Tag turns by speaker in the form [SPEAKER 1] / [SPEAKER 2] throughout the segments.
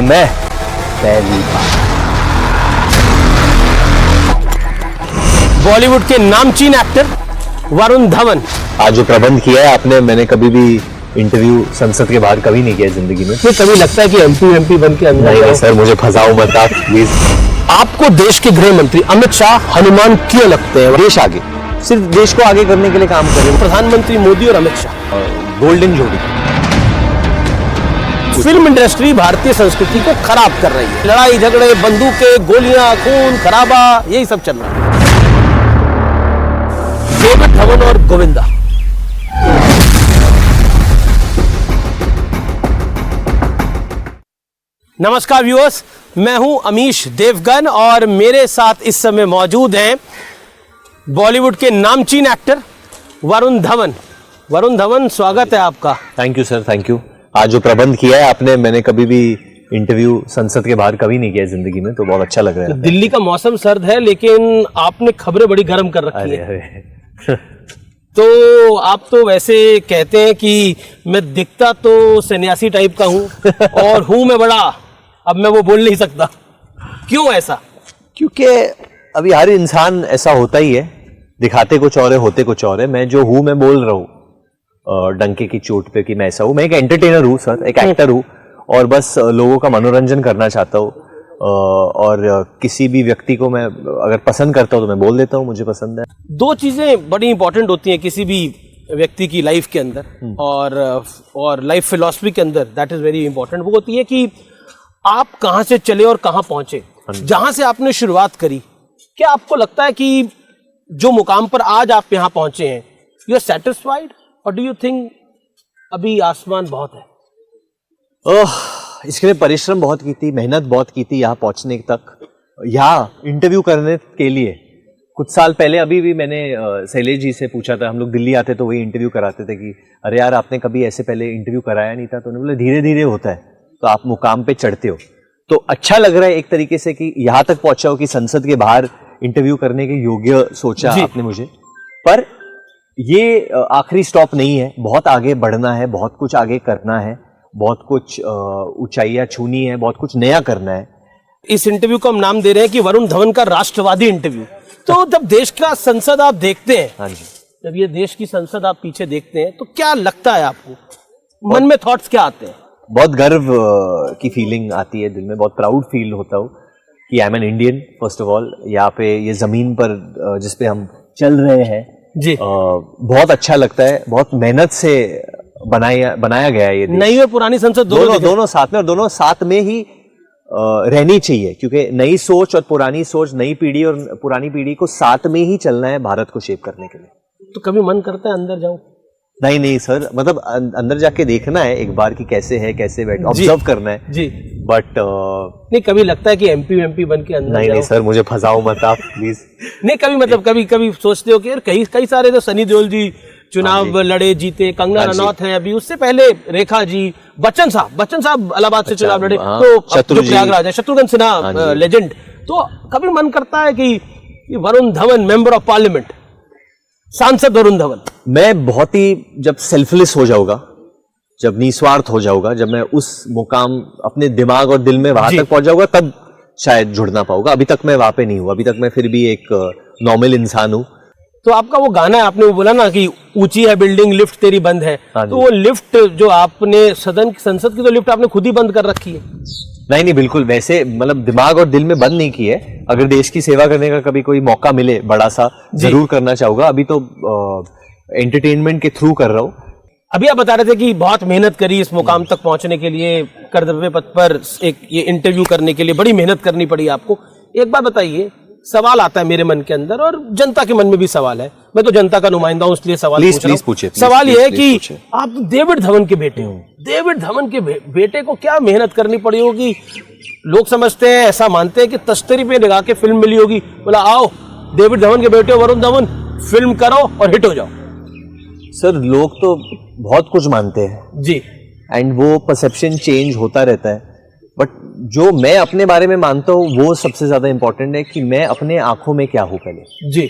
[SPEAKER 1] मैं पहली बार
[SPEAKER 2] बॉलीवुड के नामचीन एक्टर वरुण धवन।
[SPEAKER 1] आज जो प्रबंध किया है आपने, मैंने कभी भी इंटरव्यू संसद के बाहर कभी नहीं किया जिंदगी में।
[SPEAKER 2] फिर कभी लगता है कि एमपी बन के अंदर?
[SPEAKER 1] नहीं सर, मुझे फंसाओ मत आप प्लीज।
[SPEAKER 2] आपको देश के गृह मंत्री अमित शाह हनुमान क्यों लगते हैं?
[SPEAKER 1] देश आगे, सिर्फ देश को आगे करने के लिए काम कर रहे हैं।
[SPEAKER 2] प्रधानमंत्री मोदी और अमित शाह
[SPEAKER 1] गोल्डन जोड़ी।
[SPEAKER 2] फिल्म इंडस्ट्री भारतीय संस्कृति को खराब कर रही है। लड़ाई झगड़े, बंदूकें, गोलियां, खून खराबा, यही सब चल रहा है। डेविड धवन और गोविंदा। नमस्कार व्यूअर्स, मैं हूं अमीश देवगन और मेरे साथ इस समय मौजूद हैं बॉलीवुड के नामचीन एक्टर वरुण धवन। वरुण धवन, स्वागत है आपका।
[SPEAKER 1] Thank you sir, thank you. आज जो प्रबंध किया है आपने, मैंने कभी भी इंटरव्यू संसद के बाहर कभी नहीं किया जिंदगी में, तो बहुत अच्छा लग रहा है।
[SPEAKER 2] दिल्ली का मौसम सर्द है, लेकिन आपने खबरें बड़ी गर्म कर रखी है।
[SPEAKER 1] अरे
[SPEAKER 2] तो आप तो वैसे कहते हैं कि मैं दिखता तो सन्यासी टाइप का हूं और हूं मैं बड़ा, अब मैं वो बोल नहीं सकता। क्यों ऐसा?
[SPEAKER 1] क्योंकि अभी हर इंसान ऐसा होता ही है, दिखाते कुछ और है, होते कुछ और है। मैं जो हूँ मैं बोल रहा हूँ डंके की चोट पे कि मैं ऐसा हूँ। मैं एक एंटरटेनर हूँ सर, एक एक्टर हूँ और बस लोगों का मनोरंजन करना चाहता हूँ। और किसी भी व्यक्ति को मैं अगर पसंद करता हूँ तो मैं बोल देता हूँ मुझे पसंद है।
[SPEAKER 2] दो चीजें बड़ी इंपॉर्टेंट होती हैं किसी भी व्यक्ति की लाइफ के अंदर और लाइफ फिलॉसफी के अंदर, दैट इज वेरी इंपॉर्टेंट। वो होती है कि आप कहाँ से चले और कहाँ पहुंचे, जहां से आपने शुरुआत करी। क्या आपको लगता है कि जो मुकाम पर आज आप यहाँ पहुंचे हैं, यू आर सेटिस्फाइड और डू यू थिंक अभी आसमान बहुत है?
[SPEAKER 1] इसके लिए परिश्रम बहुत की थी, मेहनत बहुत की थी यहाँ पहुंचने तक। यहाँ इंटरव्यू करने के लिए कुछ साल पहले अभी भी मैंने शैलेश जी से पूछा था। हम लोग दिल्ली आते तो वही इंटरव्यू कराते थे कि अरे यार आपने कभी ऐसे पहले इंटरव्यू कराया नहीं था। तो उन्होंने बोला धीरे धीरे होता है, तो आप मुकाम पे चढ़ते हो। तो अच्छा लग रहा है एक तरीके से कि यहाँ तक पहुंचा हो कि संसद के बाहर इंटरव्यू करने के योग्य सोचा आपने मुझे। पर ये आखिरी स्टॉप नहीं है, बहुत आगे बढ़ना है, बहुत कुछ आगे करना है, बहुत कुछ ऊंचाइयां छूनी है, बहुत कुछ नया करना है।
[SPEAKER 2] इस इंटरव्यू को हम नाम दे रहे हैं कि वरुण धवन का राष्ट्रवादी इंटरव्यू। तो जब देश का संसद आप देखते हैं,
[SPEAKER 1] हाँ जी,
[SPEAKER 2] जब ये देश की संसद आप पीछे देखते हैं, तो क्या लगता है आपको? मन में थॉट्स क्या आते हैं?
[SPEAKER 1] बहुत गर्व की फीलिंग आती है दिल में, बहुत प्राउड फील होता हूँ कि I am an Indian first of all. यहाँ पे ये जमीन पर जिस पे हम चल रहे हैं
[SPEAKER 2] जी,
[SPEAKER 1] बहुत अच्छा लगता है। बहुत मेहनत से बनाया गया है ये देश।
[SPEAKER 2] नई और पुरानी संसद
[SPEAKER 1] दोनों साथ में, और दोनों साथ में ही रहनी चाहिए, क्योंकि नई सोच और पुरानी सोच, नई पीढ़ी और पुरानी पीढ़ी को साथ में ही चलना है भारत को शेप करने के लिए।
[SPEAKER 2] तो कभी मन करता है अंदर जाऊं?
[SPEAKER 1] नहीं सर, मतलब अंदर जाके देखना है एक बार कि कैसे है, कैसे बैठ, ऑब्जर्व करना है
[SPEAKER 2] जी।
[SPEAKER 1] बट
[SPEAKER 2] नहीं, कभी लगता है कि एमपी बन के अंदर
[SPEAKER 1] नहीं सर, मुझे फंसाओ मत आप प्लीज।
[SPEAKER 2] नहीं, कभी मतलब कभी सोचते हो कि यार कई सारे तो सनी देओल जी चुनाव लड़े, जीते, कंगना रनौत है अभी, उससे पहले रेखा जी, बच्चन साहब इलाहाबाद से चुनाव लड़े, तो प्रयागराज है, शत्रुघ्न सिन्हा लेजेंड। तो कभी मन करता है कि Varun Dhawan member of parliament, सांसद वरुण धवन।
[SPEAKER 1] मैं बहुत ही जब सेल्फलेस हो जाऊंगा, जब निस्वार्थ हो जाऊंगा, जब मैं उस मुकाम अपने दिमाग और दिल में वहां तक पहुंच जाऊंगा, तब शायद जुड़ना पाऊंगा। अभी तक मैं वहां पे नहीं हूं, अभी तक मैं फिर भी एक नॉर्मल इंसान हूं।
[SPEAKER 2] तो आपका वो गाना है, आपने वो बोला ना कि ऊंची है बिल्डिंग लिफ्ट तेरी बंद है, तो वो लिफ्ट जो आपने संसद की तो लिफ्ट आपने खुद ही बंद कर रखी है?
[SPEAKER 1] नहीं बिल्कुल, वैसे मतलब दिमाग और दिल में बंद नहीं की है। अगर देश की सेवा करने का कभी कोई मौका मिले बड़ा सा, जरूर करना चाहूंगा। अभी तो एंटरटेनमेंट के थ्रू कर रहा हूँ।
[SPEAKER 2] अभी आप बता रहे थे कि बहुत मेहनत करी इस मुकाम तक पहुंचने के लिए, कर्तव्य पथ पर एक ये इंटरव्यू करने के लिए बड़ी मेहनत करनी पड़ी आपको। एक बात बताइए, सवाल आता है मेरे मन के अंदर और जनता के मन में भी सवाल है। मैं तो जनता का नुमाइंदा हूं, इसलिए सवाल
[SPEAKER 1] पूछे।
[SPEAKER 2] सवाल ये है कि आप डेविड धवन के बेटे हो, डेविड धवन के बेटे को क्या मेहनत करनी पड़ी होगी? लोग समझते हैं, ऐसा मानते हैं कि तश्तरी पे लगा के फिल्म मिली होगी, बोला आओ डेविड धवन के बेटे हो वरुण धवन, फिल्म करो और हिट हो जाओ।
[SPEAKER 1] सर लोग तो बहुत कुछ मानते हैं
[SPEAKER 2] जी,
[SPEAKER 1] एंड वो परसेप्शन चेंज होता रहता है। बट जो मैं अपने बारे में मानता हूँ वो सबसे ज्यादा इंपॉर्टेंट है कि मैं अपने आंखों में क्या हूँ पहले।
[SPEAKER 2] जी,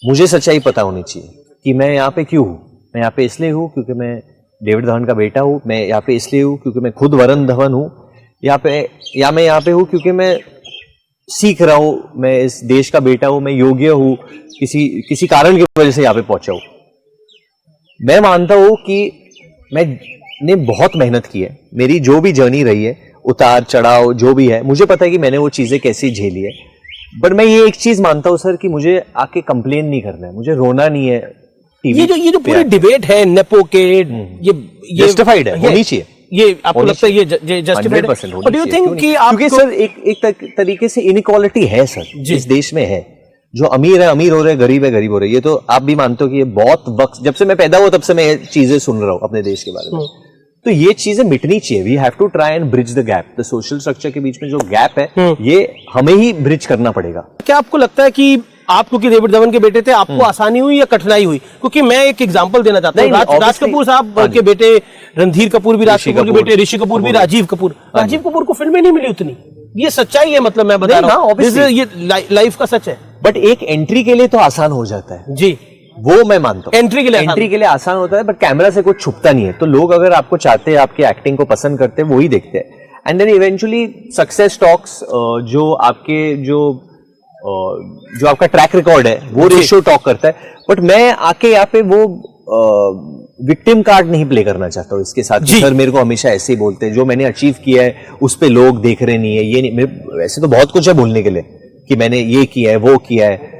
[SPEAKER 1] मुझे सच्चाई पता होनी चाहिए कि मैं यहाँ पे क्यों हूँ। मैं यहाँ पे इसलिए हूँ क्योंकि मैं डेविड धवन का बेटा हूँ। मैं यहाँ पे इसलिए हूँ क्योंकि मैं खुद वरुण धवन हूँ। या मैं यहाँ पे हूँ क्योंकि मैं सीख रहा हूँ, मैं इस देश का बेटा हूँ, मैं योग्य हूँ, किसी कारण की वजह से यहाँ पे पहुंचा हूँ। मैं मानता हूँ कि मैंने बहुत मेहनत की है, मेरी जो भी जर्नी रही है, उतार चढ़ाव जो भी है, मुझे पता है कि मैंने वो चीजें कैसी झेली है। बट मैं ये एक चीज मानता हूँ सर कि मुझे आके कंप्लेन नहीं करना है, मुझे रोना नहीं है।
[SPEAKER 2] ये जो पूरी डिबेट है नेपो के, ये
[SPEAKER 1] जस्टिफाइड है, होनी चाहिए।
[SPEAKER 2] ये आपको लगता है ये जस्टिफाइड है?
[SPEAKER 1] 100%
[SPEAKER 2] डू यू थिंक कि
[SPEAKER 1] क्योंकि सर एक तरीके से इनइक्वालिटी है सर इस देश में है। जो अमीर है अमीर हो रहे, गरीब है गरीब हो रहे। ये तो आप भी मानते हो कि ये बहुत वक्त, जब से मैं पैदा हुआ तब से मैं ये चीजें सुन रहा हूँ अपने देश के बारे में। तो ये चीजें मिटनी चाहिए। We have to try and bridge the gap. The social structure के बीच में जो गैप है ये हमें ही ब्रिज करना पड़ेगा।
[SPEAKER 2] क्या आपको लगता है कि आप क्योंकि डेविड धवन के बेटे थे, आपको आसानी हुई या कठिनाई हुई? क्योंकि मैं एक एग्जांपल देना चाहता हूँ। राज कपूर साहब के बेटे रणधीर कपूर भी, राज कपूर के बेटे ऋषि कपूर भी, राजीव कपूर को फिल्में नहीं मिली उतनी। ये सच्चाई है, मतलब मैं बता रहा हूँ, ये लाइफ का सच है।
[SPEAKER 1] बट एक एंट्री के लिए तो आसान हो जाता है
[SPEAKER 2] जी,
[SPEAKER 1] वो मैं मानता हूँ।
[SPEAKER 2] एंट्री के लिए आसान
[SPEAKER 1] होता है, बट कैमरा से कुछ छुपता नहीं है। तो लोग अगर आपको चाहते हैं, आपके एक्टिंग को पसंद करते हैं, वो ही देखते हैं। And then eventually success talks, जो आपका ट्रैक रिकॉर्ड है वो रेशियो टॉक करता है। बट मैं आके यहाँ पे वो विक्टिम कार्ड नहीं प्ले करना चाहता हूँ इसके साथ। सर मेरे को हमेशा ऐसे ही बोलते हैं, जो मैंने अचीव किया है उस पे लोग देख रहे नहीं है, ये नहीं। वैसे तो बहुत कुछ है बोलने के लिए कि मैंने ये किया है, वो किया है।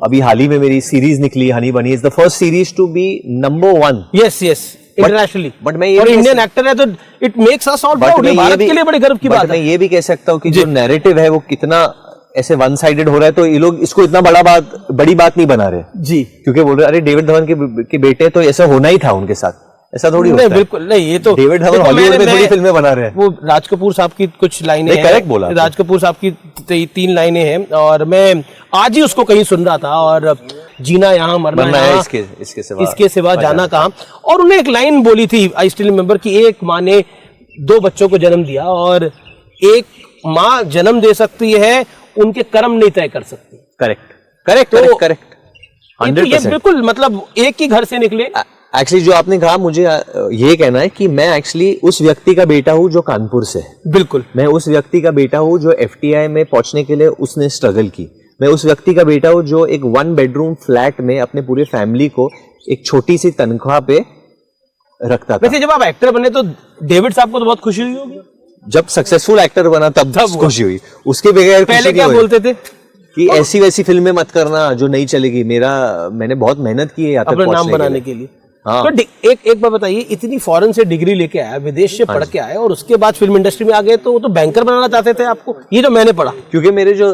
[SPEAKER 1] अभी हाल ही में मेरी सीरीज निकली, honey bunny is the first series to be number 1।
[SPEAKER 2] Yes internationally.
[SPEAKER 1] But मैं
[SPEAKER 2] और इंडियन एक्टर है तो it makes us all proud. भारत के लिए बड़े गर्व की बात है।
[SPEAKER 1] मैं ये भी कह सकता हूँ कि जो नैरेटिव है वो कितना ऐसे वन साइडेड हो रहा है, तो ये लोग इसको इतना बड़ी बात नहीं बना रहे
[SPEAKER 2] जी,
[SPEAKER 1] क्योंकि बोल रहे अरे डेविड धवन के बेटे, तो ऐसा होना ही था उनके साथ। ऐसा थोड़ी होता है।
[SPEAKER 2] बिल्कुल नहीं। ये तो
[SPEAKER 1] डेविड धवन हॉलीवुड में थोड़ी फिल्में बना रहे हैं।
[SPEAKER 2] वो राज कपूर साहब की कुछ लाइनें हैं,
[SPEAKER 1] करेक्ट बोला।
[SPEAKER 2] राज कपूर साहब की 3 लाइनें हैं, और मैं आज ही उसको कहीं सुन रहा था, और जीना यहाँ मरना यहाँ, इसके सिवा जाना कहाँ। और उन्हें एक लाइन बोली थी, आई स्टिल रिमेंबर, कि एक माँ ने 2 बच्चों को जन्म दिया, और एक माँ जन्म दे सकती है, उनके कर्म नहीं तय कर सकती। करेक्ट 100%। ये बिल्कुल, मतलब एक ही घर से निकले।
[SPEAKER 1] एक्चुअली जो आपने कहा, मुझे ये कहना है कि मैं एक्चुअली उस व्यक्ति का बेटा हूँ जो कानपुर से है।
[SPEAKER 2] बिल्कुल,
[SPEAKER 1] मैं उस व्यक्ति का बेटा हूँ जो FTI में पहुंचने के लिए उसने स्ट्रगल की। मैं उस व्यक्ति का बेटा हूँ जो एक 1 बेडरूम फ्लैट में अपने पूरे फैमिली को एक छोटी सी तनख्वाह पे रखता था।
[SPEAKER 2] वैसे जब आप एक्टर बने तो डेविड साहब को तो बहुत खुशी हुई होगी।
[SPEAKER 1] जब सक्सेसफुल एक्टर बना तब खुशी हुई, उसके बगैर
[SPEAKER 2] पहले क्या बोलते थे
[SPEAKER 1] कि ऐसी वैसी फिल्में मत करना जो नहीं चलेगी। मैंने बहुत मेहनत की है यहाँ तक
[SPEAKER 2] नाम बनाने के लिए।
[SPEAKER 1] हाँ।
[SPEAKER 2] तो एक बार बताइए, इतनी फॉरेन से डिग्री लेके आया, विदेश से पढ़ के आए, और उसके बाद फिल्म इंडस्ट्री में आ गए, तो वो तो बैंकर बनाना चाहते थे आपको, ये जो मैंने पढ़ा।
[SPEAKER 1] क्योंकि मेरे जो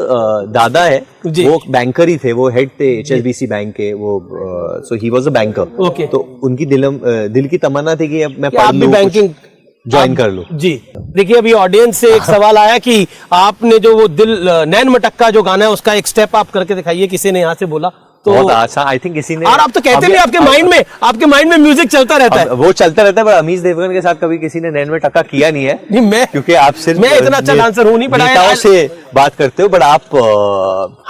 [SPEAKER 1] दादा है वो बैंकर ही थे, वो हेड थे HSBC बैंक के, वो so he was a banker.
[SPEAKER 2] Okay.
[SPEAKER 1] तो उनकी दिल की तमन्ना थी कि अब मैं
[SPEAKER 2] पढ़ लूं, बैंकिंग
[SPEAKER 1] ज्वाइन कर लूं।
[SPEAKER 2] जी देखिए, अभी ऑडियंस से एक सवाल आया कि आपने जो वो दिल नैन मटक्का जो गाना है, उसका एक स्टेप आप करके दिखाइए, किसी ने यहाँ से बोला। तो
[SPEAKER 1] बहुत अच्छा, आई थिंक किसी ने।
[SPEAKER 2] और आप तो कहते नहीं, आपके माइंड में म्यूजिक चलता रहता है।
[SPEAKER 1] वो चलता रहता है, पर अमीश देवगन के साथ कभी किसी ने नैन में टक्का किया नहीं है।
[SPEAKER 2] नहीं,
[SPEAKER 1] क्योंकि आप सिर्फ
[SPEAKER 2] मैं इतना अच्छा डांसर हूँ नहीं, पर
[SPEAKER 1] नेताओं से बात करते हो, बट आप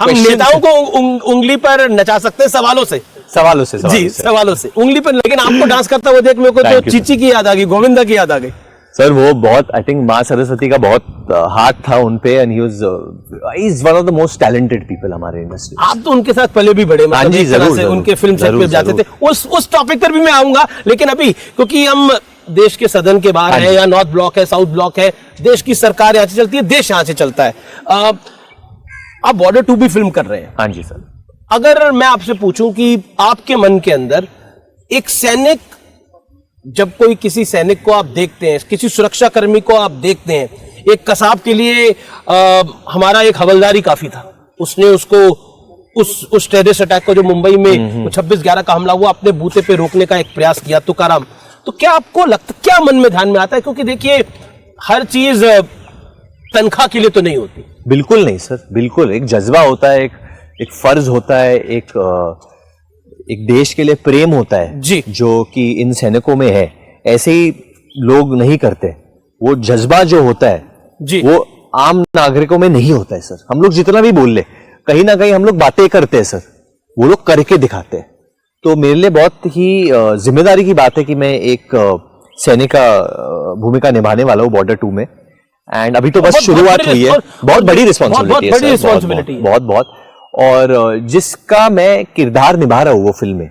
[SPEAKER 2] हम नेताओं को उंगली पर नचा सकते हैं सवालों से उंगली पर। लेकिन आपको डांस करता हुआ देख मेरे को तो चीची की याद आ गई, गोविंदा की याद आ गई।
[SPEAKER 1] सर वो बहुत, आई थिंक माँ सरस्वती का बहुत हाथ था उन पे, and he is one of the most talented people हमारे इंडस्ट्री।
[SPEAKER 2] आप तो उनके साथ पहले भी बड़े, मतलब
[SPEAKER 1] जी, जरूर,
[SPEAKER 2] उनके फिल्म सेट पे जाते थे। उस टॉपिक पर भी मैं आऊंगा, लेकिन अभी क्योंकि हम देश के सदन के बाहर है, या नॉर्थ ब्लॉक है, साउथ ब्लॉक है, देश की सरकार यहाँ से चलती है, देश यहाँ से चलता है। आप बॉर्डर 2 भी फिल्म कर रहे हैं।
[SPEAKER 1] हाँ जी सर।
[SPEAKER 2] अगर मैं आपसे पूछूं कि आपके मन के अंदर एक सैनिक, जब कोई किसी सैनिक को आप देखते हैं, किसी सुरक्षा कर्मी को आप देखते हैं, एक कसाब के लिए हमारा एक हवलदारी काफी था। उसने उसको उस टेररिस्ट अटैक को जो मुंबई में 26/11 का हमला हुआ, अपने बूते पे रोकने का एक प्रयास किया, तुकाराम। तो क्या आपको लगता, क्या मन में ध्यान में आता है? क्योंकि देखिए, हर चीज तनख्वाह के लिए तो नहीं होती।
[SPEAKER 1] बिल्कुल नहीं सर, बिल्कुल एक जज्बा होता है, एक फर्ज होता है, एक देश के लिए प्रेम होता है
[SPEAKER 2] जी,
[SPEAKER 1] जो कि इन सैनिकों में है। ऐसे ही लोग नहीं करते। वो जज्बा जो होता है
[SPEAKER 2] जी, वो
[SPEAKER 1] आम नागरिकों में नहीं होता है सर। हम लोग जितना भी बोल ले, कहीं ना कहीं हम लोग बातें करते हैं सर, वो लोग करके दिखाते हैं। तो मेरे लिए बहुत ही जिम्मेदारी की बात है कि मैं एक सैनिक का भूमिका निभाने वाला हूँ बॉर्डर 2 में। एंड अभी तो बस शुरुआत हुई है, बहुत बड़ी रिस्पॉन्सिबिलिटी है, बहुत। और जिसका मैं किरदार निभा रहा हूँ वो फिल्म में,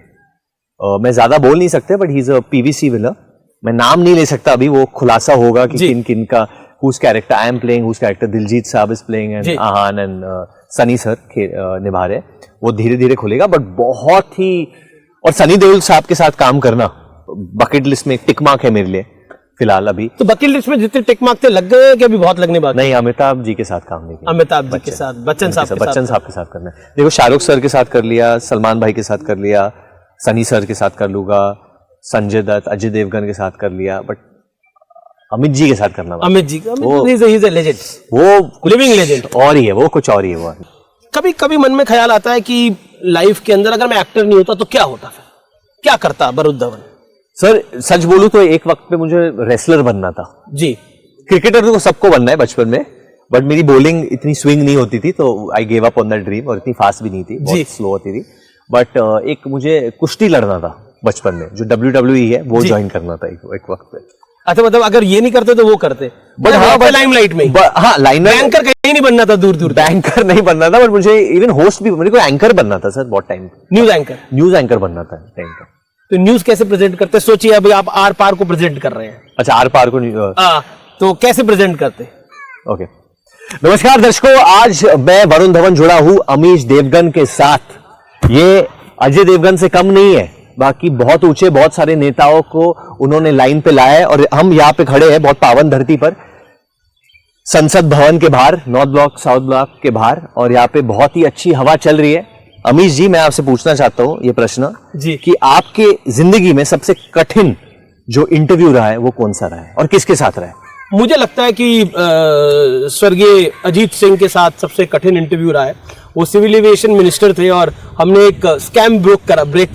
[SPEAKER 1] मैं ज्यादा बोल नहीं सकते, but he is a PVC winner. मैं नाम नहीं ले सकता अभी, वो खुलासा होगा कि किन किन का, whose character I am playing, whose character Diljit साहब is playing and Ahaan and Sunny sir निभा रहे, वो धीरे धीरे खुलेगा। बट बहुत ही, और सनी देओल साहब के साथ काम करना बकेट लिस्ट में टिक मार्क है मेरे लिए फिलहाल अभी।
[SPEAKER 2] तो बकेट लिस्ट में जितने टिक मार्क थे लग गए कि अभी बहुत लगने बाकी?
[SPEAKER 1] नहीं, अमिताभ जी के साथ काम नहीं किया।
[SPEAKER 2] अमिताभ जी के साथ, बच्चन साहब
[SPEAKER 1] के साथ करना है। देखो, शाहरुख सर के साथ कर लिया, सलमान भाई के साथ कर लिया, सनी सर के साथ कर लूंगा, संजय दत्त, अजय देवगन के साथ कर लिया, बट अमित जी के साथ करना,
[SPEAKER 2] अमित जी लेजेंड,
[SPEAKER 1] वो
[SPEAKER 2] लिविंग लेजेंड
[SPEAKER 1] और ही है, वो कुछ और ही है। वो
[SPEAKER 2] कभी कभी मन में ख्याल आता है कि लाइफ के अंदर अगर मैं एक्टर नहीं होता तो क्या होता, फिर क्या करता वरुण धवन?
[SPEAKER 1] सर सच बोलूं तो एक वक्त पे मुझे रेसलर बनना था
[SPEAKER 2] जी।
[SPEAKER 1] क्रिकेटर तो सबको बनना है बचपन में, बट मेरी बॉलिंग इतनी स्विंग नहीं होती थी, तो I gave up on that dream, और इतनी फास्ट भी नहीं थी, बहुत स्लो होती थी। बट एक मुझे कुश्ती लड़ना था बचपन में, जो WWE है वो ज्वाइन करना था एक वक्त पे।
[SPEAKER 2] अच्छा, मतलब अगर ये नहीं करते तो वो करते, बट हाँ लाइमलाइट में,
[SPEAKER 1] हाँ लाइमलाइट,
[SPEAKER 2] बैंकर कहीं नहीं बनना था, दूर दूर
[SPEAKER 1] बैंकर नहीं बनना था, बट मुझे इवन होस्ट भी, मेरे को एंकर बनना था सर बहुत टाइम, न्यूज एंकर बनना था टाइम का।
[SPEAKER 2] तो न्यूज कैसे प्रेजेंट करते? सोचिए अभी आप आर पार को प्रेजेंट कर रहे हैं।
[SPEAKER 1] अच्छा, आर पार को
[SPEAKER 2] तो कैसे प्रेजेंट करते?
[SPEAKER 1] ओके, नमस्कार दर्शकों, आज मैं वरुण धवन जुड़ा हूं अमीश देवगन के साथ। ये अजय देवगन से कम नहीं है, बाकी बहुत ऊंचे, बहुत सारे नेताओं को उन्होंने लाइन पे लाया है, और हम यहाँ पे खड़े हैं बहुत पावन धरती पर, संसद भवन के बाहर, नॉर्थ ब्लॉक साउथ ब्लॉक के बाहर, और यहाँ पे बहुत ही अच्छी हवा चल रही है। अमीश जी, मैं आपसे पूछना चाहता हूँ ये प्रश्न
[SPEAKER 2] जी
[SPEAKER 1] कि आपके जिंदगी में सबसे कठिन जो इंटरव्यू रहा है वो कौन सा रहा है और किसके साथ रहा है?
[SPEAKER 2] मुझे लगता है कि स्वर्गीय अजीत सिंह के साथ सबसे कठिन इंटरव्यू रहा है। वो सिविल एविएशन मिनिस्टर थे और हमने एक स्कैम ब्रेक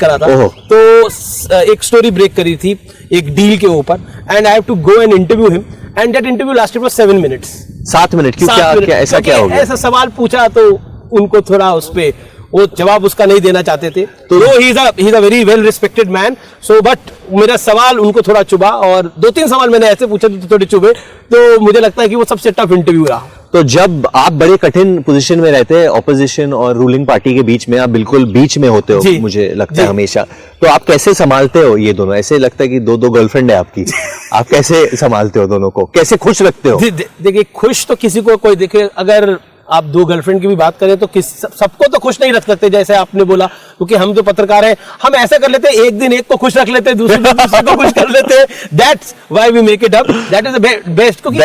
[SPEAKER 2] करा था, तो एक स्टोरी ब्रेक करी थी एक डील के ऊपर, and I have to go and interview him, and that interview lasted for 7 minutes.
[SPEAKER 1] 7 minute? क्यों, क्या ऐसा क्या हो गया?
[SPEAKER 2] ऐसा सवाल पूछा तो उनको थोड़ा उस पे वो जवाब उसका नहीं देना चाहते थे, तो he is a very well respected man, so but मेरा सवाल उनको थोड़ा चुभा, और 2-3 सवाल मैंने ऐसे पूछे तो थोड़े चुभे, तो मुझे लगता है कि वो सबसे टफ इंटरव्यू रहा।
[SPEAKER 1] तो जब आप बड़े कठिन पोजीशन में रहते हैं, ऑपोजिशन और रूलिंग पार्टी के बीच में, आप बिल्कुल बीच में होते हो, मुझे लगता है हमेशा, तो आप कैसे संभालते हो ये दोनों? ऐसे लगता है कि दो गर्लफ्रेंड है आपकी, आप कैसे संभालते हो दोनों को, कैसे खुश रखते हो?
[SPEAKER 2] देखिए, खुश तो किसी को कोई देखे, अगर आप 2 गर्लफ्रेंड की भी बात करें तो सबको तो खुश नहीं रख सकते, जैसे आपने बोला, क्योंकि हम तो पत्रकार हैं, हम ऐसा कर लेते हैं, एक दिन एक को खुश रख लेते हैं, दूसरे को खुश कर लेते हैं, that's why we make it up, that is the best, क्योंकि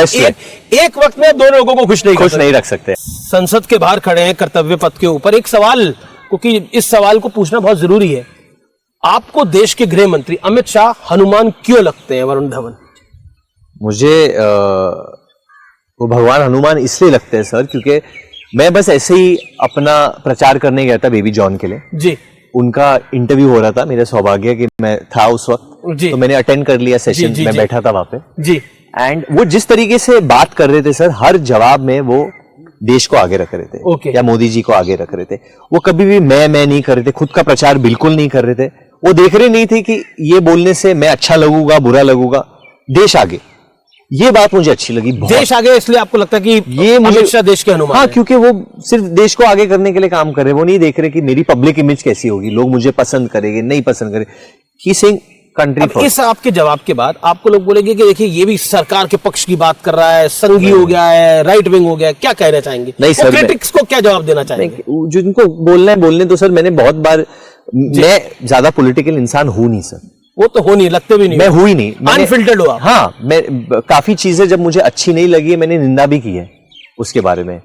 [SPEAKER 2] एक वक्त में 2 लोगों को खुश नहीं रख सकते। संसद के बाहर खड़े हैं कर्तव्य पथ के ऊपर, एक सवाल, क्योंकि इस सवाल को पूछना बहुत जरूरी है, आपको देश के गृह मंत्री अमित शाह हनुमान क्यों लगते हैं वरुण धवन?
[SPEAKER 1] मुझे वो भगवान हनुमान इसलिए लगते हैं सर, क्योंकि मैं बस ऐसे ही अपना प्रचार करने गया था बेबी जॉन के लिए
[SPEAKER 2] जी।
[SPEAKER 1] उनका इंटरव्यू हो रहा था, मेरा सौभाग्य कि मैं था उस वक्त, तो मैंने अटेंड कर लिया सेशन, मैं बैठा था वहां पे जी। एंड वो जिस तरीके से बात कर रहे थे सर, हर जवाब में वो देश को आगे रख रहे थे, या मोदी जी को आगे रख रहे थे। वो कभी भी मैं नहीं कर रहे थे, खुद का प्रचार बिल्कुल नहीं कर रहे थे। वो देख रहे नहीं थे कि ये बोलने से मैं अच्छा लगूंगा, बुरा लगूंगा, देश आगे। ये बात मुझे अच्छी लगी।
[SPEAKER 2] देश आगे इसलिए आपको लगता है कि ये अमित शाह देश के हनुमान?
[SPEAKER 1] हाँ, क्योंकि वो सिर्फ देश को आगे करने के लिए काम कर रहे हैं, वो नहीं देख रहे कि मेरी पब्लिक इमेज कैसी होगी, लोग मुझे पसंद करेंगे नहीं पसंद करेंगे। ही सिंग कंट्री फॉर।
[SPEAKER 2] इस आपके जवाब के बाद आपको लोग बोलेंगे कि देखिए ये भी सरकार के पक्ष की बात कर रहा है, संघी हो गया है, राइट विंग हो गया है, क्या कहना चाहेंगे?
[SPEAKER 1] नहीं सर,
[SPEAKER 2] क्रिटिक्स को क्या जवाब देना चाहेंगे?
[SPEAKER 1] जिनको बोलना है बोलने तो सर, मैंने बहुत बार, मैं ज्यादा पॉलिटिकल इंसान हूं नहीं सर,
[SPEAKER 2] वो तो हो नहीं, लगते भी नहीं,
[SPEAKER 1] मैं हुई नहीं,
[SPEAKER 2] अनफिल्टर्ड हुआ।
[SPEAKER 1] हाँ, मैं काफी चीजें जब मुझे अच्छी नहीं लगी है, मैंने निंदा भी की है उसके बारे में,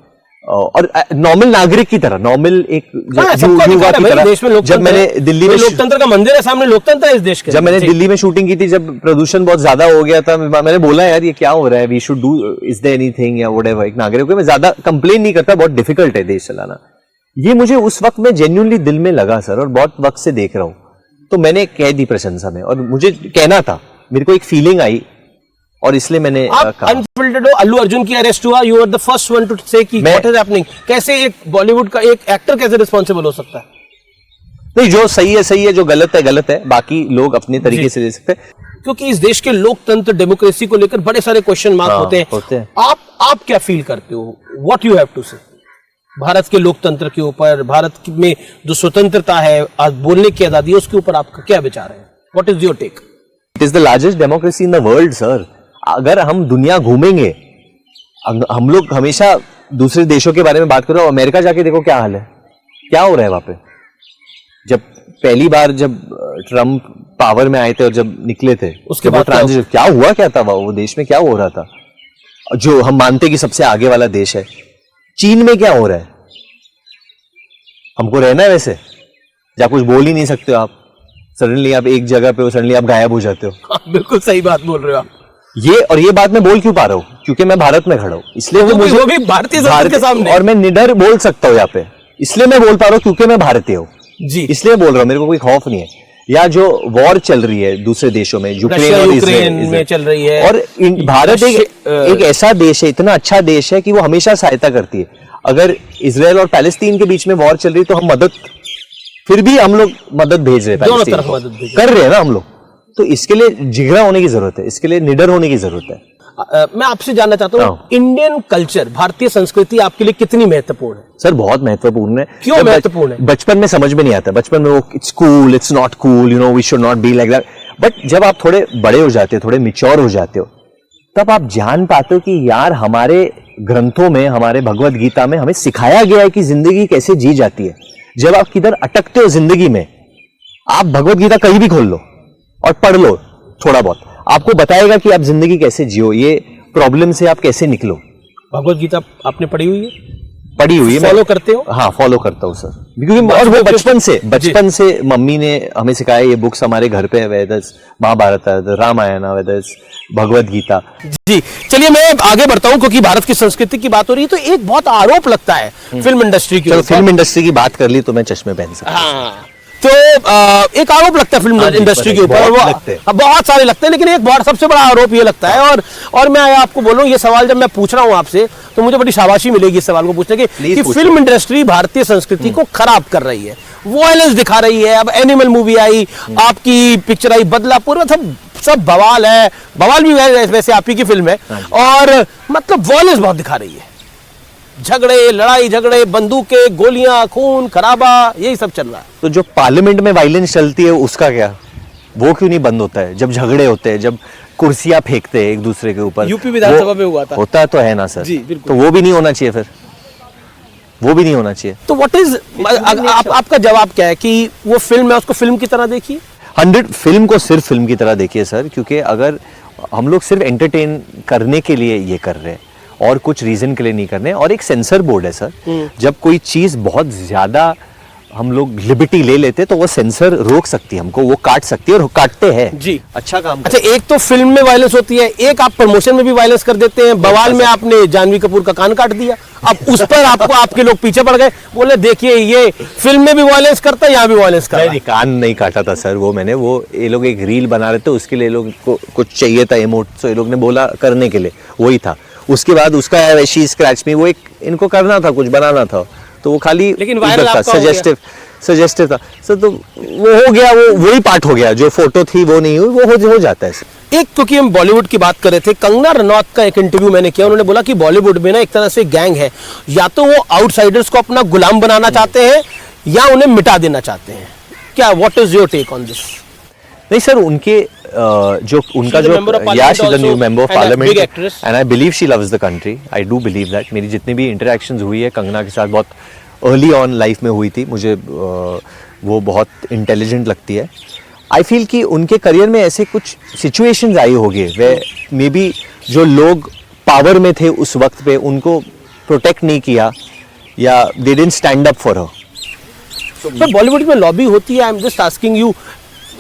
[SPEAKER 1] और नॉर्मल नागरिक की तरह, नॉर्मल एक युवा की तरह।
[SPEAKER 2] देश में
[SPEAKER 1] जब मैंने दिल्ली में,
[SPEAKER 2] लोकतंत्र का मंदिर है सामने, लोकतंत्र है इस देश के।
[SPEAKER 1] जब मैंने दिल्ली में शूटिंग की थी, जब प्रदूषण बहुत ज्यादा हो गया था, मैंने बोला यार ये क्या हो रहा है, we should do, is there anything, या व्हाटएवर। एक नागरिक को मैं ज्यादा कंप्लेन नहीं करता, बहुत डिफिकल्ट है देश चलाना। ये मुझे उस वक्त में जेन्युइनली दिल में लगा सर, और बहुत वक्त से देख रहा हूं, तो मैंने कह दी प्रशंसा में, और मुझे कहना था, मेरे को एक फीलिंग आई, और इसलिए मैंने
[SPEAKER 2] अनफिल्टर्ड हो। अल्लू अर्जुन की अरेस्ट हुआ, you are the first one to say कि व्हाट इज हैपनिंग। कैसे एक बॉलीवुड का एक एक्टर कैसे रिस्पॉन्सिबल हो सकता है?
[SPEAKER 1] नहीं, जो सही है सही है, जो गलत है गलत है, बाकी लोग अपने तरीके से दे सकते हैं।
[SPEAKER 2] क्योंकि इस देश के लोकतंत्र डेमोक्रेसी को लेकर बड़े सारे क्वेश्चन मार्क होते हैं। आप क्या फील करते हो, व्हाट यू हैव टू से भारत के लोकतंत्र के ऊपर, भारत में जो स्वतंत्रता है, आज बोलने की आजादी है, उसके ऊपर आपका क्या विचार है, what is your take?
[SPEAKER 1] It is the largest democracy in the world sir. अगर हम दुनिया घूमेंगे, हम लोग हमेशा दूसरे देशों के बारे में बात करो, अमेरिका जाके देखो क्या हाल है, क्या हो रहा है वहां पे। जब पहली बार जब ट्रम्प पावर में आए थे और जब निकले थे उसके बाद ट्रांजिशन क्या हुआ, क्या था वो देश में क्या हो रहा था, जो हम मानते कि सबसे आगे वाला देश है। चीन में क्या हो रहा है, हमको रहना है वैसे, जहां कुछ बोल ही नहीं सकते हो आप, सडनली आप एक जगह पे हो, सडनली आप गायब हो जाते हो।
[SPEAKER 2] बिल्कुल सही बात बोल रहे हो आप।
[SPEAKER 1] ये बात मैं बोल क्यों पा रहा हूँ, क्योंकि मैं भारत में खड़ा हूँ, इसलिए
[SPEAKER 2] वो भी भारतीय संसद के सामने,
[SPEAKER 1] और मैं निडर बोल सकता हूँ यहाँ पे, इसलिए मैं बोल पा रहा हूँ क्योंकि मैं भारतीय हूँ
[SPEAKER 2] जी,
[SPEAKER 1] इसलिए बोल रहा हूँ, मेरे को कोई खौफ नहीं है। या जो वॉर चल रही है दूसरे देशों में, यूक्रेन और
[SPEAKER 2] यूक्रेन में चल रही है,
[SPEAKER 1] और भारत एक ऐसा देश है, इतना अच्छा देश है कि वो हमेशा सहायता करती है। अगर इजराइल और पैलेस्तीन के बीच में वॉर चल रही है तो हम मदद, फिर भी हम लोग मदद भेज रहे हैं,
[SPEAKER 2] दोनों तरफ मदद
[SPEAKER 1] कर रहे हैं ना हम लोग। तो इसके लिए जिगरा होने की जरूरत है, इसके लिए निडर होने की जरूरत है।
[SPEAKER 2] मैं आपसे जानना चाहता हूँ, इंडियन कल्चर, भारतीय संस्कृति आपके लिए कितनी महत्वपूर्ण है?
[SPEAKER 1] सर बहुत महत्वपूर्ण है।
[SPEAKER 2] क्यों महत्वपूर्ण है?
[SPEAKER 1] बचपन में समझ में नहीं आता, बचपन में वो it's cool, it's not cool, you know we should not be like that. But जब आप थोड़े बड़े हो जाते हो, थोड़े मिच्योर हो जाते हो, तब आप जान पाते हो कि यार हमारे ग्रंथों में, हमारे भगवत गीता में हमें सिखाया गया है कि जिंदगी कैसे जी जाती है। जब आप किधर अटकते हो जिंदगी में, आप भगवत गीता कहीं भी खोल लो और पढ़ लो थोड़ा बहुत, आपको बताएगा कि आप जिंदगी कैसे जियो, ये प्रॉब्लम से आप कैसे निकलो।
[SPEAKER 2] भगवत गीता आपने पढ़ी हुई है?
[SPEAKER 1] पढ़ी हुई है।
[SPEAKER 2] फॉलो करते हो?
[SPEAKER 1] हाँ फॉलो करता हूँ सर, क्योंकि और वो बचपन से मम्मी ने हमें सिखाया, ये बुक्स हमारे घर पे है, वेदस, महाभारत, रामायण, वेदस, भगवत गीता।
[SPEAKER 2] जी चलिए मैं आगे बढ़ता हूँ, क्योंकि भारत की संस्कृति की बात हो रही है, तो एक बहुत आरोप लगता है फिल्म इंडस्ट्री की।
[SPEAKER 1] फिल्म इंडस्ट्री की बात कर ली तो मैं चश्मे पहन सकता हूँ।
[SPEAKER 2] हाँ, तो एक आरोप लगता है फिल्म इंडस्ट्री के ऊपर, बहुत सारे लगते हैं, लेकिन एक बहुत सबसे बड़ा आरोप ये लगता है, और मैं आपको बोलूं, ये सवाल जब मैं पूछ रहा हूं आपसे, तो मुझे बड़ी शाबाशी मिलेगी इस सवाल को पूछने की, कि फिल्म इंडस्ट्री भारतीय संस्कृति को खराब कर रही है, वॉयलेंस दिखा रही है। अब एनिमल मूवी आई, आपकी पिक्चर आई बदलापुर, सब बवाल है, बवाल भी वैसे आप ही की फिल्म है, और मतलब वॉयलेंस बहुत दिखा रही है, झगड़े, लड़ाई झगड़े, बंदूकें, गोलियां, खून खराबा, यही सब चल रहा है।
[SPEAKER 1] तो जो पार्लियामेंट में वायलेंस चलती है उसका क्या, वो क्यों नहीं बंद होता है? जब झगड़े होते हैं, जब कुर्सियां फेंकते हैं एक दूसरे के ऊपर,
[SPEAKER 2] यूपी विधानसभा में हुआ था,
[SPEAKER 1] होता तो है ना सर जी, तो वो भी नहीं होना चाहिए, फिर वो भी नहीं होना चाहिए।
[SPEAKER 2] तो व्हाट इज आपका जवाब क्या है कि वो फिल्म है, उसको फिल्म की तरह देखिए?
[SPEAKER 1] 100 फिल्म को सिर्फ फिल्म की तरह देखिए सर, क्योंकि अगर हम लोग सिर्फ एंटरटेन करने के लिए ये कर रहे हैं और कुछ रीजन के लिए नहीं करने, और एक सेंसर बोर्ड है सर, जब कोई चीज बहुत ज्यादा हम लोग लिबर्टी ले लेते तो वो सेंसर रोक सकती है हमको, वो काट सकती है, और काटते हैं जी, अच्छा काम।
[SPEAKER 2] अच्छा, एक तो फिल्म में वायलेंस होती है, एक आप प्रमोशन में भी वायलेंस कर देते हैं। बवाल में आपने जानवी कपूर का कान काट दिया, अब उस पर आपके लोग पीछे पड़ गए, बोले देखिए ये फिल्म में भी वायलेंस करता है, यहाँ भी वायलेंस करता है।
[SPEAKER 1] कान नहीं काटा था सर वो मैंने, वो ये लोग एक रील बना रहे थे, उसके लिए लोग को कुछ चाहिए था इमोट, तो ये लोग ने बोला करने के लिए, वही था। उसके बाद उसका शी स्क्रैच में वो एक इनको करना था, कुछ बनाना था, तो वो खाली सजेस्टिव था सर, तो वो हो गया, वो वही पार्ट हो गया, जो फोटो थी वो नहीं हुई, वो हो जाता है सर।
[SPEAKER 2] एक, क्योंकि हम बॉलीवुड की बात कर रहे थे, कंगना रनौत का एक इंटरव्यू मैंने किया, उन्होंने बोला कि बॉलीवुड में ना एक तरह से गैंग है, या तो वो आउटसाइडर्स को अपना गुलाम बनाना चाहते हैं या उन्हें मिटा देना चाहते हैं। क्या, what is your take on this?
[SPEAKER 1] नहीं सर, उनके जो उनका जो या she is a new member of parliament and I believe she loves the country, I do believe that. मेरी जितनी भी इंटरेक्शंस हुई है कंगना के साथ, बहुत अर्ली ऑन लाइफ में हुई थी, मुझे वो बहुत इंटेलिजेंट लगती है। आई फील कि उनके करियर में ऐसे कुछ सिचुएशंस आई होगी वे मे बी जो लोग पावर में थे उस वक्त पे उनको प्रोटेक्ट नहीं किया, या they didn't stand up for her.
[SPEAKER 2] Bollywood में लॉबी होती है, I am just asking you,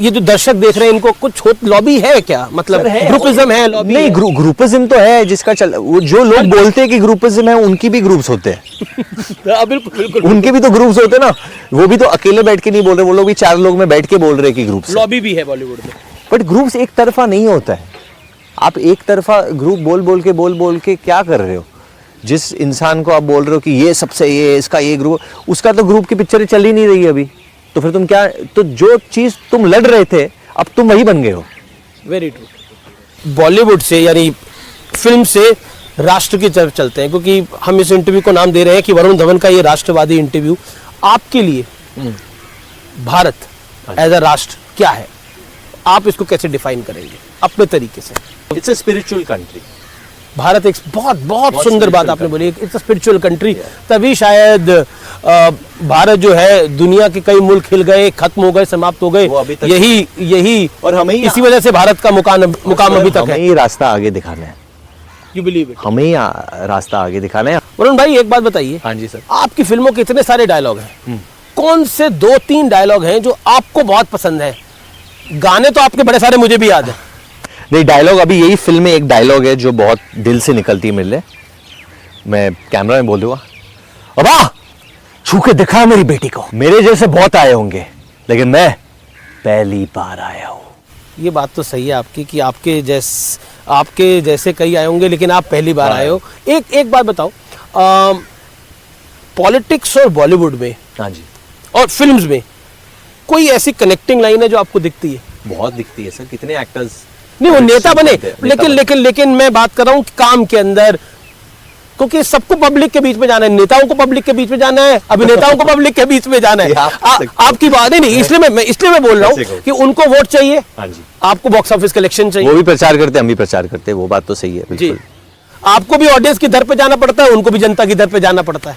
[SPEAKER 2] ये जो दर्शक देख रहे हैं इनको कुछ लॉबी है क्या, मतलब ग्रुपिज्म है? लॉबी नहीं,
[SPEAKER 1] ग्रुपिज्म तो है जिसका वो जो लोग बोलते हैं कि ग्रुपिज्म है, उनकी भी ग्रुप्स होते हैं।
[SPEAKER 2] बिल्कुल,
[SPEAKER 1] उनके भी तो ग्रुप्स होते हैं ना, वो भी तो अकेले बैठ के नहीं बोल रहे, वो लोग भी 4 लोग में बैठ के बोल रहे हैं कि ग्रुप्स।
[SPEAKER 2] लॉबी भी है बॉलीवुड में,
[SPEAKER 1] बट ग्रुप्स एक तरफा नहीं होता है। आप एक तरफा ग्रुप बोल के क्या कर रहे हो? जिस इंसान को आप बोल रहे हो कि ये सबसे ये इसका ये ग्रुप, उसका तो ग्रुप की पिक्चर चल ही नहीं रही अभी, तो फिर तुम क्या, तो जो चीज तुम लड़ रहे थे अब तुम वही बन गए हो,
[SPEAKER 2] वेरी ट्रू। बॉलीवुड से यानी फिल्म से राष्ट्र की तरफ चलते हैं, क्योंकि हम इस इंटरव्यू को नाम दे रहे हैं कि वरुण धवन का ये राष्ट्रवादी इंटरव्यू। आपके लिए भारत एज अ राष्ट्र क्या है, आप इसको कैसे डिफाइन करेंगे अपने तरीके से?
[SPEAKER 1] It's a spiritual country.
[SPEAKER 2] Bharat एक बहुत बहुत सुंदर बात आपने बोली, इट्स अ स्पिरिचुअल कंट्री। तभी शायद भारत जो है दुनिया के कई मुल्क हिल गए, खत्म हो गए, समाप्त हो गए, यही
[SPEAKER 1] और हमें
[SPEAKER 2] इसी वजह से भारत का मुकाम अभी तक है।
[SPEAKER 1] हमें ही रास्ता आगे दिखाना है।
[SPEAKER 2] You believe it?
[SPEAKER 1] हमें ही रास्ता आगे दिखाना है।
[SPEAKER 2] वरुण भाई एक बात बताइए,
[SPEAKER 1] हाँ जी सर।
[SPEAKER 2] आपकी फिल्मों के इतने सारे डायलॉग हैं, कौन से 2-3 डायलॉग हैं जो आपको बहुत पसंद है? गाने तो आपके बड़े सारे मुझे भी याद है।
[SPEAKER 1] नहीं, डायलॉग अभी यही फिल्म में एक डायलॉग है जो बहुत दिल से निकलती है मेरे लिए। मैं कैमरा में बोल दूंगा, अबा छू के दिखा मेरी बेटी को। मेरे जैसे बहुत आए होंगे लेकिन मैं पहली बार आया हूँ।
[SPEAKER 2] ये बात तो सही है आपकी कि आपके जैसे कई आए होंगे लेकिन आप पहली बार आए हो। एक बात बताओ, पॉलिटिक्स और बॉलीवुड में,
[SPEAKER 1] हाँ जी,
[SPEAKER 2] और फिल्म्स में कोई ऐसी कनेक्टिंग लाइन है जो आपको दिखती है?
[SPEAKER 1] बहुत दिखती है सर। कितने एक्टर्स
[SPEAKER 2] नहीं, वो नेता बने, लेकिन मैं बात कर रहा हूँ काम के अंदर, क्योंकि सबको पब्लिक के बीच में जाना है, नेताओं को पब्लिक के बीच में जाना है, अभिनेताओं को पब्लिक के बीच में जाना है। आपकी बात नहीं, इसलिए मैं बोल रहा हूँ कि उनको वोट चाहिए,
[SPEAKER 1] हाँ जी,
[SPEAKER 2] आपको बॉक्स ऑफिस कलेक्शन चाहिए।
[SPEAKER 1] वो भी प्रचार करते हैं, हम भी प्रचार करते हैं, वो बात तो सही है
[SPEAKER 2] जी।
[SPEAKER 1] बिल्कुल।
[SPEAKER 2] आपको भी ऑडियंस की दर पे जाना पड़ता है, उनको भी जनता की दर पे जाना पड़ता है।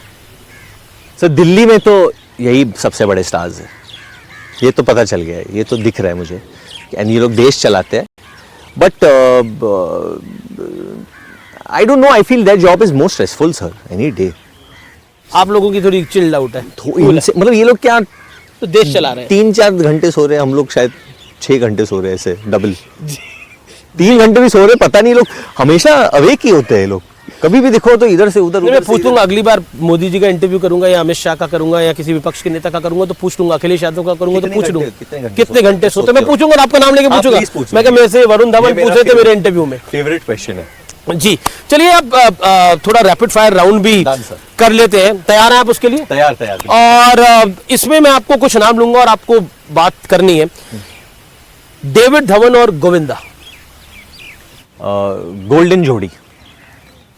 [SPEAKER 1] सर दिल्ली में तो यही सबसे बड़े स्टार्स है, ये तो पता चल गया है, ये तो दिख रहा है मुझे। एंड ये लोग देश चलाते हैं, but I don't know, I feel that job is more stressful sir any day.
[SPEAKER 2] आप लोगों की थोड़ी चिल्ड आउट है,
[SPEAKER 1] मतलब ये लोग क्या
[SPEAKER 2] तो देश चला रहे हैं।
[SPEAKER 1] 3-4 घंटे सो रहे हैं, हम लोग शायद 6 घंटे सो रहे हैं, ऐसे डबल 3 घंटे भी सो रहे हैं, पता नहीं। लोग हमेशा अवेक ही होते हैं, लोग कभी भी देखो तो इधर से उधर।
[SPEAKER 2] मैं पूछूंगा अगली बार मोदी जी का इंटरव्यू करूंगा या अमित शाह का करूंगा या किसी विपक्ष के नेता का करूंगा तो पूछ लूंगा, अखिलेश यादव का करूंगा तो पूछ लूंगा कितने घंटे सोते। मैं पूछूंगा, आपका नाम लेके पूछूंगा। मैं मेरे से वरुण धवन पूछ रहे थे मेरे इंटरव्यू में।
[SPEAKER 1] फेवरेट क्वेश्चन है
[SPEAKER 2] जी। चलिए अब थोड़ा रैपिड फायर राउंड भी कर लेते हैं। तैयार हैं आप उसके लिए?
[SPEAKER 1] तैयार।
[SPEAKER 2] और इसमें मैं आपको कुछ नाम लूंगा और आपको बात करनी है। डेविड धवन और गोविंदा,
[SPEAKER 1] गोल्डन जोड़ी।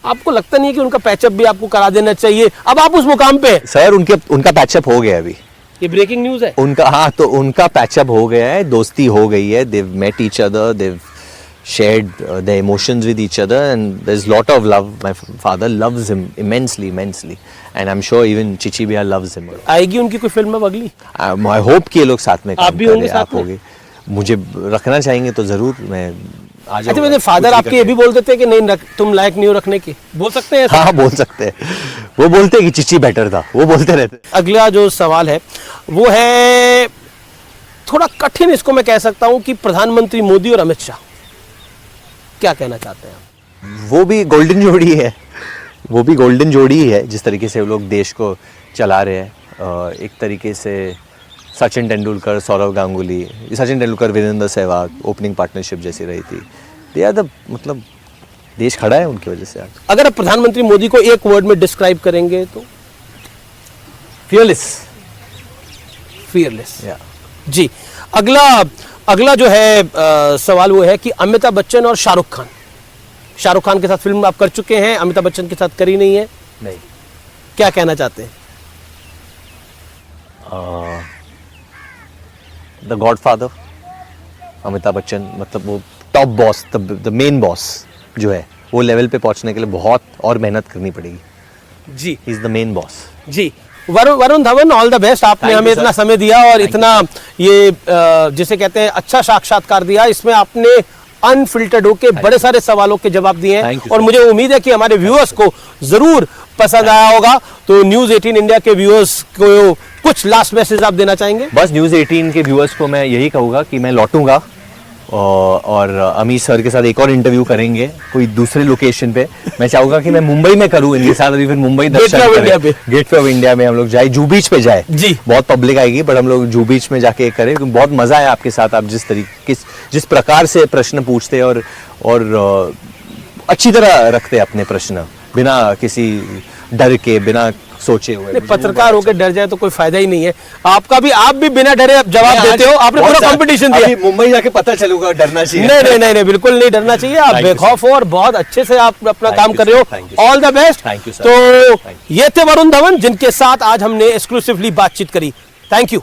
[SPEAKER 2] आपको लगता नहीं है कि उनका पैचअप भी आपको करा देना चाहिए? अब आप उस मुकाम पे
[SPEAKER 1] सर उनका पैचअप हो गया अभी।
[SPEAKER 2] ये ब्रेकिंग न्यूज है।
[SPEAKER 1] उनका पैचअप हो गया है, दोस्ती हो गई है। They've met each other, they've shared their emotions with each other, and there's lot of love. My father loves him immensely, and I'm sure even Chichi Bhaiya loves him.
[SPEAKER 2] आएगी उनकी कोई फिल्म अब अगली?
[SPEAKER 1] I hope कि ये लोग साथ में
[SPEAKER 2] आप भी होंगे साथ में?
[SPEAKER 1] होंगे। मुझे रखना चाहेंगे तो जरूर मैं आ जाऊंगा।
[SPEAKER 2] अच्छा, मेरे फादर आपके ये भी बोल देते हैं कि नहीं तुम लायक नहीं हो रखने की, बोल सकते हैं?
[SPEAKER 1] हाँ, बोल सकते हैं। वो बोलते हैं कि चिची बेटर था, वो बोलते रहते।
[SPEAKER 2] अगला जो सवाल है वो है थोड़ा कठिन, इसको मैं कह सकता हूँ कि प्रधानमंत्री मोदी और अमित शाह, क्या कहना चाहते हैं?
[SPEAKER 1] वो भी गोल्डन जोड़ी ही है। जिस तरीके से वो लोग देश को चला रहे हैं, एक तरीके से सचिन तेंदुलकर, सौरव गांगुली, सचिन तेंदुलकर, वीरेंद्र सहवाग, ओपनिंग पार्टनरशिप जैसी रही थी। दे आर द, मतलब देश खड़ा है उनकी वजह से आज।
[SPEAKER 2] अगर आप प्रधानमंत्री मोदी को एक वर्ड में डिस्क्राइब करेंगे तो?
[SPEAKER 1] फियरलेस।
[SPEAKER 2] जी। अगला जो है सवाल वो है कि अमिताभ बच्चन और शाहरुख खान के साथ फिल्म आप कर चुके हैं, अमिताभ बच्चन के साथ करी नहीं है।
[SPEAKER 1] नहीं,
[SPEAKER 2] क्या कहना चाहते हैं?
[SPEAKER 1] द गॉडफादर अमिताभ बच्चन, मतलब वो top boss, the main boss जो है, वो लेवल पे पहुंचने के लिए बहुत और मेहनत करनी पड़ेगी।
[SPEAKER 2] जी,
[SPEAKER 1] he is the main boss.
[SPEAKER 2] जी। Varun Dhawan, all the best. आपने हमें इतना समय दिया और इतना ये जिसे कहते हैं अच्छा साक्षात्कार दिया। इसमें आपने अनफिल्टर्ड होके बड़े सारे सवालों के जवाब दिए हैं और मुझे उम्मीद है कि हमारे व्यूअर्स को जरूर पसंद आया होगा। तो न्यूज़ 18 इंडिया के व्यूअर्स को कुछ लास्ट मैसेज आप देना चाहेंगे?
[SPEAKER 1] बस न्यूज़ 18 के व्यूअर्स को मैं यही कहूँगा कि मैं लौटूंगा और अमीश सर के साथ एक और इंटरव्यू करेंगे कोई दूसरे लोकेशन पे। मैं चाहूंगा कि मैं मुंबई में करूँ इनके साथ, अभी फिर मुंबई दर्शन करें, गेटवे ऑफ इंडिया में हम लोग जाए, जू बीच पे जाए।
[SPEAKER 2] जी,
[SPEAKER 1] बहुत पब्लिक आएगी बट हम लोग जू बीच में जाके करें, क्योंकि बहुत मजा है आपके साथ। आप जिस प्रकार से प्रश्न पूछते और अच्छी तरह रखते अपने प्रश्न, बिना किसी डर के, बिना सोचे हुए।
[SPEAKER 2] नहीं, पत्रकार होकर डर जाए तो कोई फायदा ही नहीं है। आप भी बिना डरे जवाब देते हो, आपने पूरा कंपटीशन दिया।
[SPEAKER 1] अभी मुंबई जाके पता चलूगा, डरना चाहिए।
[SPEAKER 2] नहीं, बिल्कुल नहीं डरना चाहिए। आप बेखौफ हो और बहुत अच्छे से आप अपना काम कर रहे हो। All the best.
[SPEAKER 1] Thank you sir.
[SPEAKER 2] तो ये थे वरुण धवन, जिनके साथ आज हमने एक्सक्लूसिवली बातचीत करी। Thank you.